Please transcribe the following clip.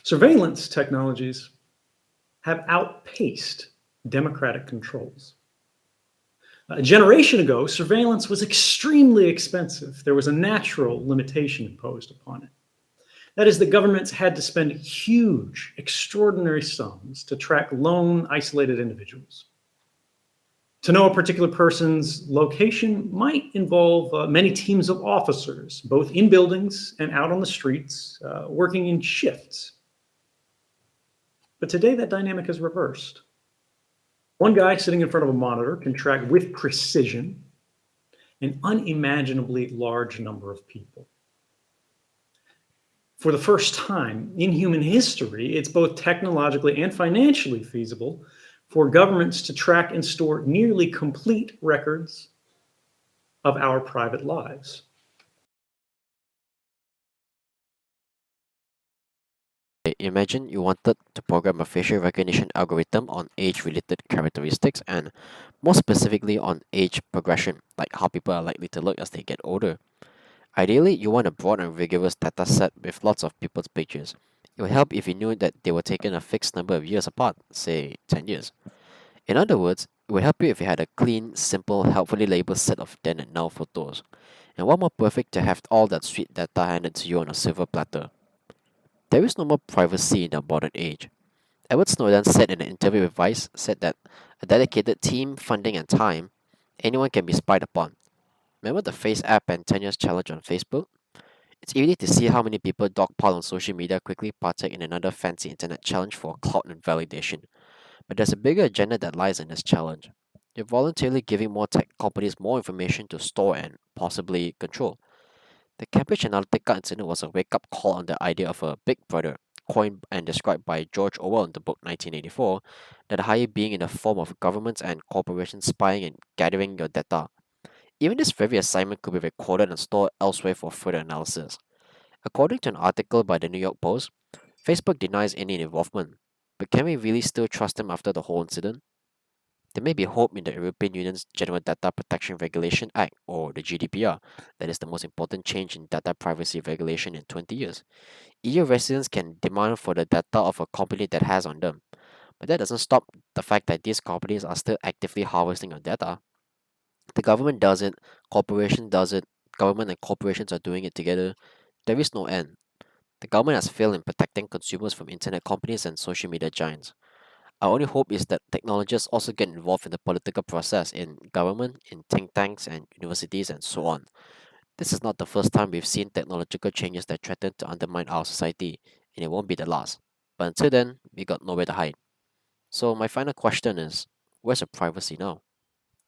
Surveillance technologies have outpaced democratic controls. A generation ago, surveillance was extremely expensive. There was a natural limitation imposed upon it. That is, the governments had to spend huge, extraordinary sums to track lone, isolated individuals. To know a particular person's location might involve many teams of officers, both in buildings and out on the streets, working in shifts. But today, that dynamic is reversed. One guy sitting in front of a monitor can track with precision an unimaginably large number of people. For the first time in human history, it's both technologically and financially feasible for governments to track and store nearly complete records of our private lives. Imagine you wanted to program a facial recognition algorithm on age-related characteristics and more specifically on age progression, like how people are likely to look as they get older. Ideally, you want a broad and rigorous data set with lots of people's pictures. It would help if you knew that they were taken a fixed number of years apart, say 10 years. In other words, it would help you if you had a clean, simple, helpfully labeled set of then and now photos. And what more perfect to have all that sweet data handed to you on a silver platter. There is no more privacy in the modern age. Edward Snowden said in an interview with Vice said that a dedicated team, funding and time, anyone can be spied upon. Remember the Face app and 10 years challenge on Facebook? It's easy to see how many people dogpile on social media quickly partake in another fancy internet challenge for clout and validation. But there's a bigger agenda that lies in this challenge. You're voluntarily giving more tech companies more information to store and possibly control. The Cambridge Analytica incident was a wake-up call on the idea of a big brother, coined and described by George Orwell in the book 1984, that a higher being in the form of governments and corporations spying and gathering your data. Even this very assignment could be recorded and stored elsewhere for further analysis. According to an article by the New York Post, Facebook denies any involvement, but can we really still trust them after the whole incident? There may be hope in the European Union's General Data Protection Regulation Act, or the GDPR, that is the most important change in data privacy regulation in 20 years. EU residents can demand for the data of a company that has on them, but that doesn't stop the fact that these companies are still actively harvesting your data. The government does it, corporation does it, government and corporations are doing it together. There is no end. The government has failed in protecting consumers from internet companies and social media giants. Our only hope is that technologists also get involved in the political process in government, in think tanks and universities and so on. This is not the first time we've seen technological changes that threaten to undermine our society, and it won't be the last. But until then, we got nowhere to hide. So my final question is, where's your privacy now?